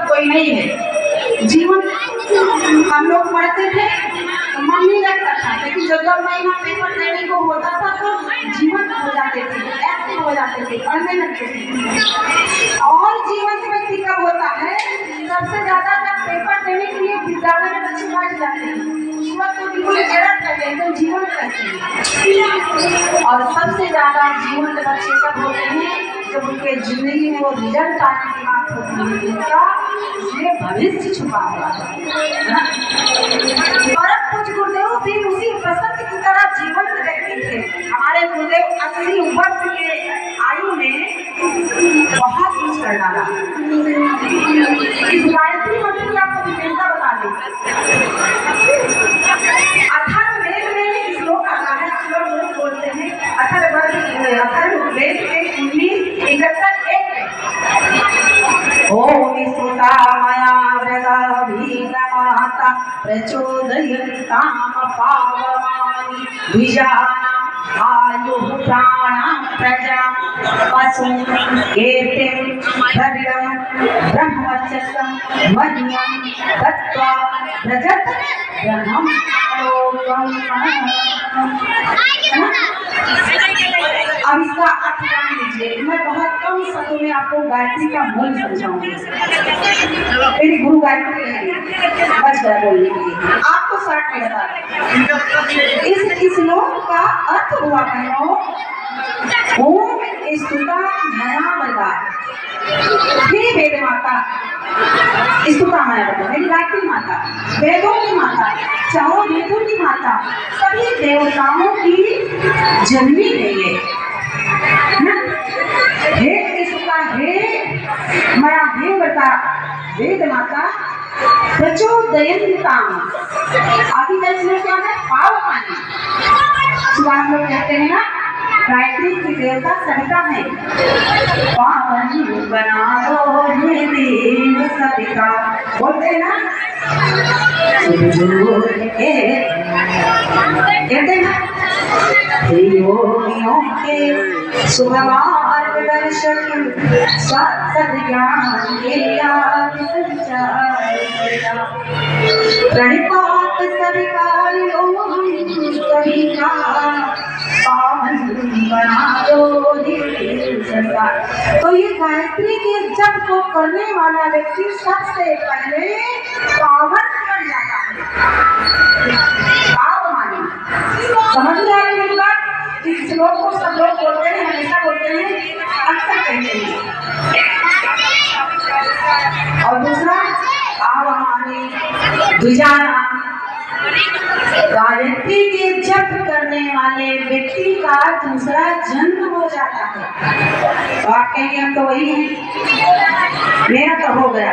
कोई नहीं है। जीवन हम लोग पढ़ते थे तो मन नहीं लगता था, लेकिन जब महीना पेपर देने को होता था तो जीवन हो जाते थे, एक्टिव हो जाते थे, पढ़ने लगते थे। और जीवन व्यक्ति कब होता है? सबसे ज्यादा जब पेपर देने के लिए विद्यालय में बच्चे बैठ जाते हैं, उस वक्त तो बिल्कुल एरर करते हैं, एकदम जीवन करते हैं। और सबसे ज्यादा जीवन के बच्चे कब होते हैं? जब उनके जिंदगी में वो रिजल्ट आने की बात होती है, उनका इसमें भविष्य छुपा हुआ है। और अब कुछ गुरुदेव भी उसी बसंत की तरह जीवन व्यक्ति थे। हमारे गुरुदेव 80 वर्ष के आयु में बहुत कुछ कर डाला। इस गायत्री मंत्र की आपको विशेषता बता दें। अथर्ववेद में एक श्लोक आता है, आप लोग बोलते हैं अथर्ववेद के 19:71 ओम स्तुता मया व्रताभिनमाता प्रचोदयन्ताम पावमानि द्विजानाम् आयुः प्राणां प्रजा वसुं कीर्तिं द्रविडं ब्रह्मवर्चस्वं मह्यं दत्त्वा व्रजत ब्रह्मं अब इसका अर्थ जान लीजिए। मैं बहुत कम शब्दों में आपको गायत्री का मूल समझाऊंगी। मेरी गुरु गायत्री बच गया बोलने के लिए, आपको शॉर्ट में बता दें। इस श्लोक का अर्थ हुआ कहो ओम स्तुता मया वदा, हे वेद माता, स्तुता मया वदा मेरी गायत्री माता, वेदों की माता, चारों वेदों की माता, सभी देवताओं की जननी है ये। हे स्तुता, हे मया, हे वदा वेद माता, प्रचोदयन्ताम, आगे का इसमें क्या है? पावमानि। सुबह हम लोग कहते हैं ना, गायत्री की देवता सविता है। पावन बना दो हे देव सविता, बोलते हैं ना, कहते हैं ना, योगियों के शुभ मार्गदर्शक सद्ज्ञान के आदि संचार, प्रणिपात स्वीकारो हम सभी का, पावन बना दो दिव्य संसार। तो ये गायत्री के जप को करने वाला व्यक्ति सबसे पहले पावन बन जाता है। पावमानि, समझ में आ रही मेरी बात? इस श्लोक को सब लोग बोलते हैं, हमेशा बोलते हैं, अक्सर कहते हैं। और दूसरा पावमानि द्विजानां, गायत्री के जप करने वाले व्यक्ति का दूसरा जन्म हो जाता है। तो आप कहेंगे हम तो वही हैं, मेरा तो हो गया,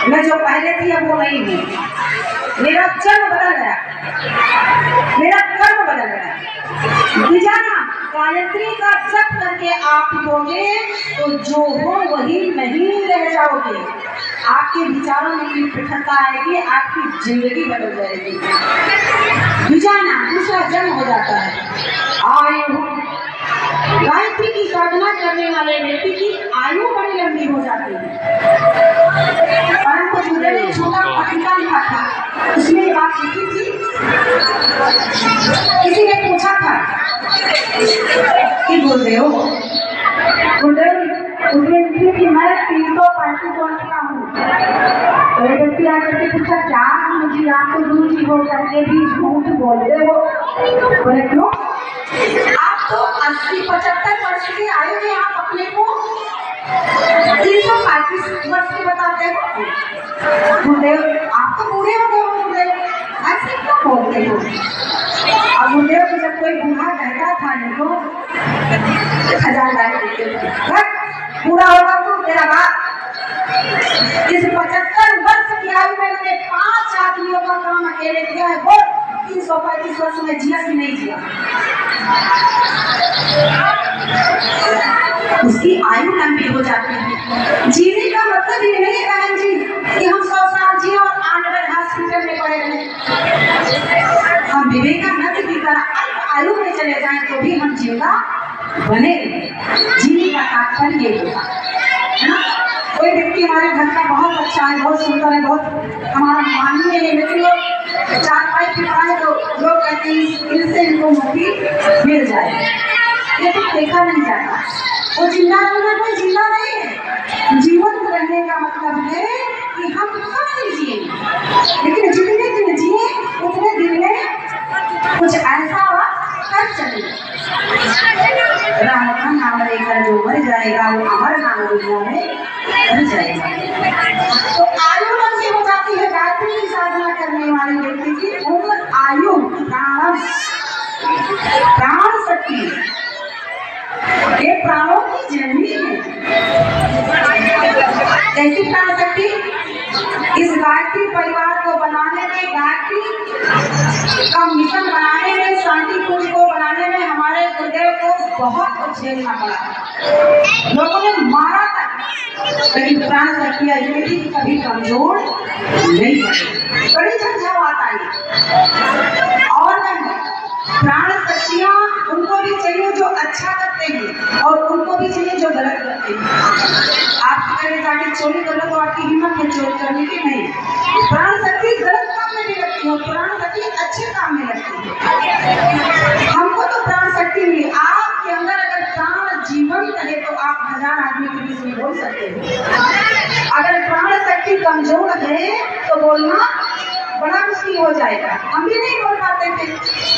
मैं जो पहले थी अब वो नहीं हूँ, मेरा जन्म बदल गया, मेरा कर्म बदल गया। द्विजाना, गायत्री का जप करके आप होगे तो जो हो वही नहीं रह जाओगे, आपके विचारों में भी पृथकता आएगी, आपकी जिंदगी बदल जाएगी। द्विजाना, दूसरा जन्म हो जाता है। आयु, गायत्री की साधना करने वाले व्यक्ति की आयु बड़ी लंबी हो जाती है। परंतु गुरुदेव ने छोटा पत्रिका लिखा था, उसमें ये बात लिखी थी। किसी ने पूछा था कि गुरुदेव उसमें लिखी कि मैं 335 वर्ष का हूँ। तो एक व्यक्ति आकर के पूछा, क्या मुझे आपको गुरु जी हो करके भी झूठ बोलते हो? बोले क्यों? आप तो 80-75 वर्ष की आयु में आप अपने को 335 वर्ष के बताते हो। गुरुदेव आप तो बूढ़े हो गए हो, गुरुदेव ऐसे क्यों बोलते हो? और गुरुदेव को जब कोई बूढ़ा कहता था इनको 1000 पूरा होगा तो तेरा बाप। इस 75 वर्ष की आयु में मैंने 5 आदमियों का काम अकेले किया है। वो 335 वर्ष में जिया कि नहीं जिया? उसकी आयु लंबी हो जाती है। जीने का मतलब ये नहीं है बहन जी कि हम 100 साल जिए और आनंद हॉस्पिटल में पड़े रहे। हम विवेकानंद की तरह आयु में चले जाएं तो भी हम जिंदा बने। जीने का तात्पर्य ये होगा, है ना? कोई व्यक्ति हमारे घर का बहुत अच्छा है, बहुत सुंदर है, बहुत हमारा माननीय है, लेकिन लोग चार पाई के पाए तो लोग कहते हैं इनसे इनको मुक्ति मिल जाए। ये तो देखा नहीं जाता। वो जिंदा रहना कोई जिंदा नहीं है। जीवन रहने का मतलब है कि हम कब दिन जिए, लेकिन जितने दिन जिए उतने दिन में कुछ ऐसा कर चले। राम का नाम लेकर जो मर जाएगा वो अमर नाम दुनिया में मर जाएगा। तो आयु लंबी हो जाती है गायत्री की साधना करने वाले व्यक्ति की उम्र, आयु, प्राण शक्ति, ये प्राणों की जननी है। कैसी प्राण शक्ति? इस गायत्री परिवार को बनाने में, गायत्री का मिशन बनाने में, शांति कुंज को बनाने में हमारे गुरुदेव को बहुत कुछ झेलना पड़ा। लोगों ने मारा था, लेकिन प्राण शक्ति अजमेरी कभी कमजोर नहीं पड़ी। बड़ी झंझावात आई। और प्राण शक्तियाँ उनको भी चाहिए जो अच्छा करते हैं और उनको भी चाहिए जो गलत करते हैं। आप कहीं जाके चोरी कर लो तो आपकी हिम्मत है चोरी करने की नहीं। प्राण शक्ति गलत काम में भी लगती है, प्राण शक्ति अच्छे काम में लगती है। हमको तो प्राण शक्ति मिली। आपके अंदर अगर प्राण जीवन रहे तो आप 1000 आदमी के बीच में बोल सकते हैं। अगर प्राण शक्ति कमजोर है तो बोलना बड़ा मुश्किल हो जाएगा। हम भी नहीं बोल पाते थे।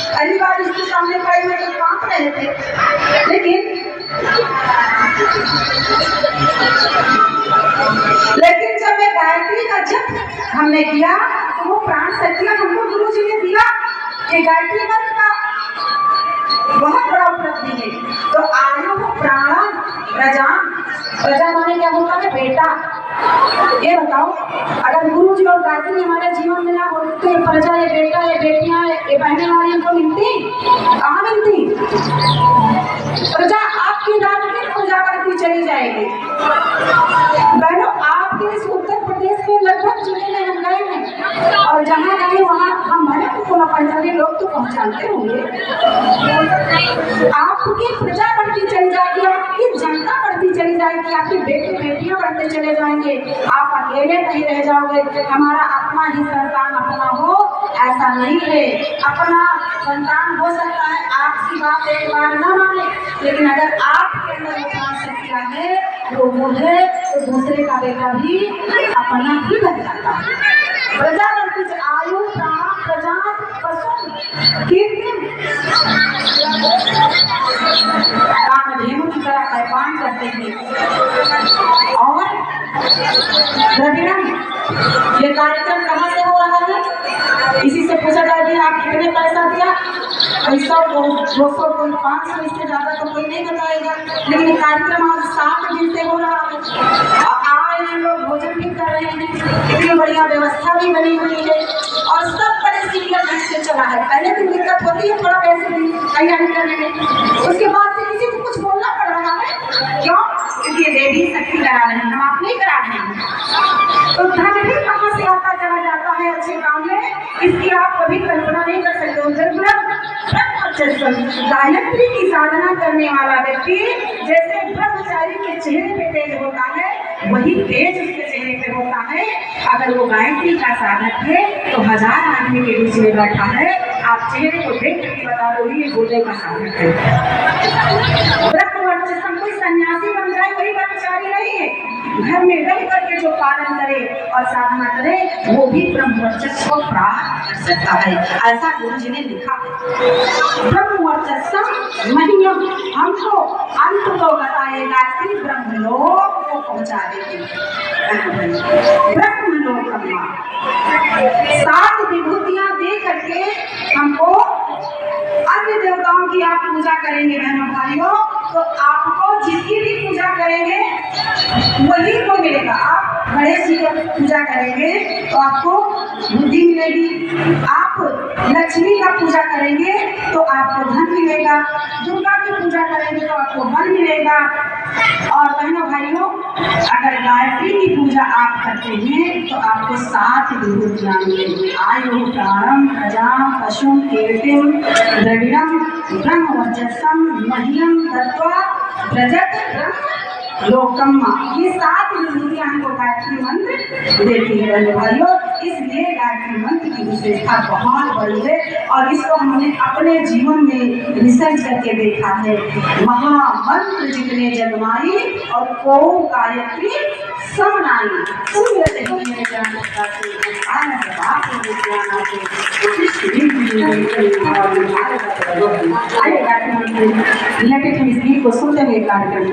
पहली बार इसके सामने खड़े हुए तो कांप रहे थे, लेकिन जब मैं गायत्री का जप हमने किया तो वो प्राण शक्तियाँ हमको गुरु जी ने दिया। ये गायत्री मंत्र का बहुत बड़ा उपलब्धि है। तो आयु प्राण प्रजा, प्रजा माने क्या होता है? बेटा। ये बताओ, अगर गुरु जी और गायत्री हमारे जीवन में ना होते तो ये प्रजा, ये बेटा, ये बेटियां, ये बहनें वाली हमको मिलती? कहाँ मिलती? प्रजा आपकी रात में पूजा करती चली जाएगी। बहनों, आपके इस उत्तर प्रदेश के लगभग जिले में हम गए हैं और जहाँ गए वहाँ हम भले को पहचाने लोग तो पहचानते होंगे। आपकी प्रजा बढ़ती चली जाएगी, आपकी जनता बढ़ती चली जाएगी, आपके बेटे बेटियां बढ़ते चले जाएंगे, आप अकेले नहीं रह जाओगे। हमारा अपना ही संतान अपना हो ऐसा नहीं है। अपना संतान हो सकता है आपकी बात एक बार न माने, लेकिन अगर आपके अंदर प्राण शक्तियाँ है, वो है, तो दूसरे का बेटा भी अपना ही बन जाता है। प्रजा बनती है। आयु प्राण प्रजा पशु कीर्ति कामधेनु की तरह पैपान करते हैं। और द्रविड़म, ये कार्यक्रम कहाँ से हो रहा है? इसी से पूछा जाए आप कितने पैसा दिया? 100, 200, कोई 500, इससे ज्यादा तो कोई नहीं बताएगा। लेकिन कार्यक्रम आज 7 दिन से हो रहा है। आ रहे हैं लोग, भोजन भी कर रहे हैं, इतनी बढ़िया व्यवस्था भी बनी हुई है और सब बड़े सीरियल ढंग से चला है। पहले दिन दिक्कत होती है थोड़ा पैसे भी तैयारी करने में, उसके बाद से किसी को कुछ बोलना पड़ रहा है। क्यों? क्योंकि ये देवी शक्ति करा रहे हैं, हम आप नहीं करा रहे हैं। तो धन भी कहाँ से आता चला जाता है अच्छे काम में, इसकी आप कभी कल्पना नहीं कर सकते हो। गायत्री की साधना करने वाला व्यक्ति जैसे ब्रह्मचारी के चेहरे पे तेज होता है, वही तेज उसके चेहरे पे होता है। अगर वो गायत्री का साधक है तो 1000 आदमी के बीच में बैठा है, आप चेहरे को देख के बता दो ये बोले का साधक है। ब्रह्मवर्चस्व कोई सन्यासी बन जाए वही ब्रह्मचारी नहीं है। घर में रह करके जो पालन करे और साधना करे वो भी ब्रह्मवर्चस्व को प्राप्त कर सकता है, ऐसा गुरु जी ने लिखा। ब्रह्मवर्चस्व महियम, हमको अंत तो बताएगा कि ब्रह्मलोक को पहुंचा देगी। ब्रह्मलोक का 7 विभूतियां दे करके हमको अन्य देवताओं की आप पूजा करेंगे बहनों भाइयों, तो आपको जिसकी भी पूजा करेंगे वही को मिलेगा। आप गणेश जी की पूजा करेंगे तो आपको बुद्धि मिलेगी, आप लक्ष्मी का पूजा करेंगे तो आपको धन मिलेगा, दुर्गा की पूजा करेंगे तो आपको बल मिलेगा। और बहनों भाइयों, अगर गायत्री की पूजा आप करते हैं तो आपको 7 विभूतियां मिलेंगी। आयु प्राणम प्रजा पशु कीर्तिम द्रविड़म ब्रह्मवर्चस्वम मह्यम तत्वा प्रजत ब्रह्म लोकम्मा, ये 7 विभूतियां हमको गायत्री मंत्र देती है भाइयों। इसलिए गायत्री मंत्र की विशेषता बहुत बड़ी है और इसको हमने अपने जीवन में रिसर्च करके देखा है। महामंत्र जितने जगमाई और को गायत्री समनाई। को सुनते हुए कार्यक्रम